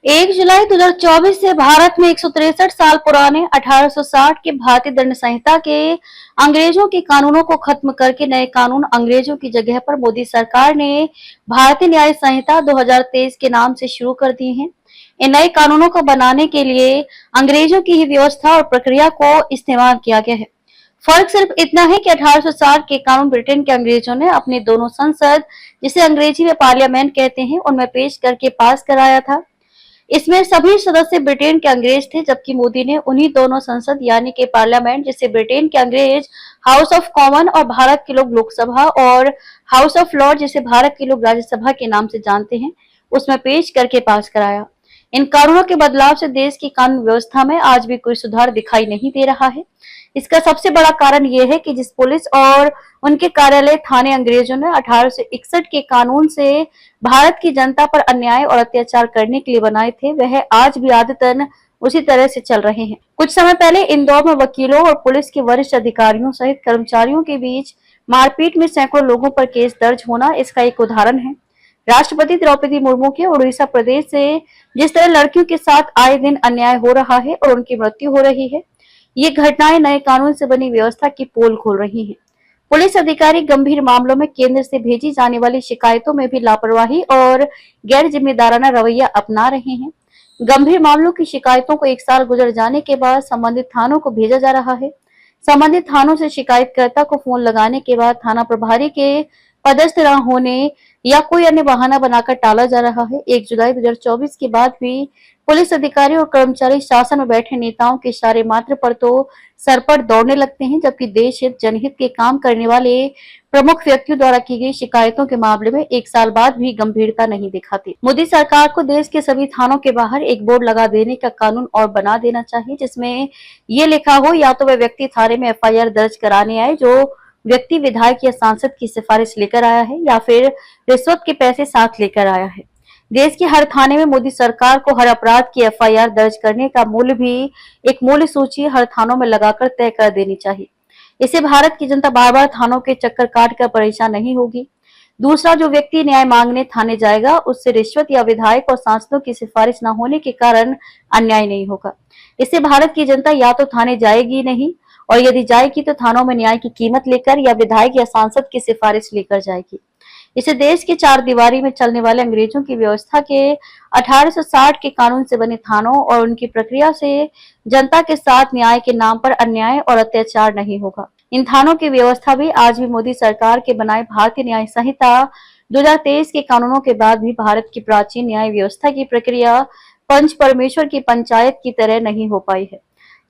1 जुलाई 2024 से भारत में 163 साल पुराने 1860 के भारतीय दंड संहिता के अंग्रेजों के कानूनों को खत्म करके नए कानून अंग्रेजों की जगह पर मोदी सरकार ने भारतीय न्याय संहिता 2023 के नाम से शुरू कर दी है। इन नए कानूनों को बनाने के लिए अंग्रेजों की ही व्यवस्था और प्रक्रिया को इस्तेमाल किया गया है। फर्क सिर्फ इतना है कि 1860 के कानून ब्रिटेन के अंग्रेजों ने अपने दोनों संसद, जिसे अंग्रेजी में पार्लियामेंट कहते हैं, उनमें पेश करके पास कराया था। इसमें सभी सदस्य ब्रिटेन के अंग्रेज थे, जबकि मोदी ने उन्हीं दोनों संसद यानी कि पार्लियामेंट, जिसे ब्रिटेन के अंग्रेज हाउस ऑफ कॉमन और भारत के लोग लोकसभा, और हाउस ऑफ लॉर्ड, जिसे भारत के लोग राज्यसभा के नाम से जानते हैं, उसमें पेश करके पास कराया। इन कानूनों के बदलाव से देश की कानून व्यवस्था में आज भी कोई सुधार दिखाई नहीं दे रहा है। इसका सबसे बड़ा कारण यह है कि जिस पुलिस और उनके कार्यालय थाने अंग्रेजों ने 1861 के कानून से भारत की जनता पर अन्याय और अत्याचार करने के लिए बनाए थे, वह आज भी आदतन उसी तरह से चल रहे हैं। कुछ समय पहले इंदौर में वकीलों और पुलिस के वरिष्ठ अधिकारियों सहित कर्मचारियों के बीच मारपीट में सैकड़ों लोगों पर केस दर्ज होना इसका एक उदाहरण है। राष्ट्रपति द्रौपदी मुर्मू के उड़ीसा प्रदेश से जिस तरह लड़कियों के साथ आए दिन अन्याय हो रहा है और उनकी मृत्यु हो रही है, ये घटनाएं नए कानून से बनी व्यवस्था की पोल खोल रही हैं। पुलिस अधिकारी गंभीर मामलों में केंद्र से भेजी जाने वाली शिकायतों में भी लापरवाही और गैर जिम्मेदाराना रवैया अपना रहे हैं। गंभीर मामलों की शिकायतों को 1 साल गुजर जाने के बाद संबंधित थानों को भेजा जा रहा है। संबंधित थानों से शिकायतकर्ता को फोन लगाने के बाद थाना प्रभारी के पदस्थ न होने या कोई अन्य बहाना बनाकर टाला जा रहा है। 1 जुलाई 2024 के बाद भी पुलिस अधिकारी और कर्मचारी शासन में बैठे नेताओं के इशारे मात्र पर तो सर पर दौड़ने लगते हैं, जबकि देश हित जनहित के काम करने वाले प्रमुख व्यक्तियों द्वारा की गई शिकायतों के मामले में 1 साल बाद भी गंभीरता नहीं दिखाती। मोदी सरकार को देश के सभी थानों के बाहर एक बोर्ड लगा देने का कानून और बना देना चाहिए, जिसमें ये लिखा हो या तो वह व्यक्ति थाने में FIR दर्ज कराने आए जो व्यक्ति विधायक या सांसद की सिफारिश लेकर आया है, या फिर रिश्वत के पैसे साथ लेकर आया है। देश के हर थाने में मोदी सरकार को हर अपराध की FIR दर्ज करने का मूल्य भी एक मूल्य सूची हर थानों में लगाकर तय कर देनी चाहिए। इससे भारत की जनता बार बार थानों के चक्कर काट कर परेशान नहीं होगी। दूसरा, जो व्यक्ति न्याय मांगने थाने जाएगा, उससे रिश्वत या विधायक और सांसदों की सिफारिश न होने के कारण अन्याय नहीं होगा। इससे भारत की जनता या तो थाने जाएगी नहीं, और यदि जाएगी तो थानों में न्याय की कीमत लेकर या विधायक या सांसद की सिफारिश लेकर जाएगी। इसे देश के 4 दीवारी में चलने वाले अंग्रेजों की व्यवस्था के 1860 के कानून से बने थानों और उनकी प्रक्रिया से जनता के साथ न्याय के नाम पर अन्याय और अत्याचार नहीं होगा। इन थानों की व्यवस्था भी आज भी मोदी सरकार के बनाए भारतीय न्याय संहिता 2023 के कानूनों के बाद भी भारत की प्राचीन न्याय व्यवस्था की प्रक्रिया पंच परमेश्वर की पंचायत की तरह नहीं हो पाई है,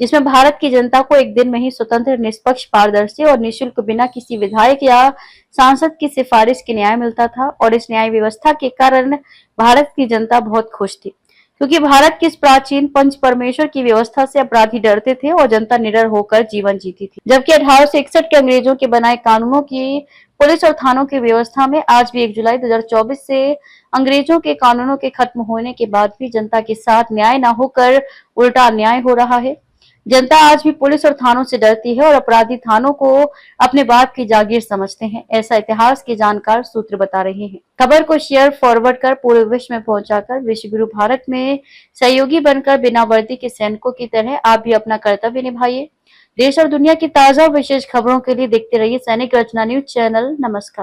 जिसमें भारत की जनता को एक दिन में ही स्वतंत्र, निष्पक्ष, पारदर्शी और निःशुल्क बिना किसी विधायक या सांसद की सिफारिश के न्याय मिलता था। और इस न्याय व्यवस्था के कारण भारत की जनता बहुत खुश थी, क्योंकि भारत की इस प्राचीन पंच परमेश्वर की व्यवस्था से अपराधी डरते थे और जनता निडर होकर जीवन जीती थी। जबकि 1861 के अंग्रेजों के बनाए कानूनों की पुलिस और थानों की व्यवस्था में आज भी 1 जुलाई 2024 से अंग्रेजों के कानूनों के खत्म होने के बाद भी जनता के साथ न्याय न होकर उल्टा अन्याय हो रहा है। जनता आज भी पुलिस और थानों से डरती है और अपराधी थानों को अपने बाप की जागीर समझते हैं, ऐसा इतिहास के जानकार सूत्र बता रहे हैं। खबर को शेयर फॉरवर्ड कर पूरे विश्व में पहुंचाकर विश्व गुरु भारत में सहयोगी बनकर बिना वर्दी के सैनिकों की तरह आप भी अपना कर्तव्य निभाइए। देश और दुनिया की ताजा और विशेष खबरों के लिए देखते रहिए सैनिक रचना न्यूज चैनल। नमस्कार।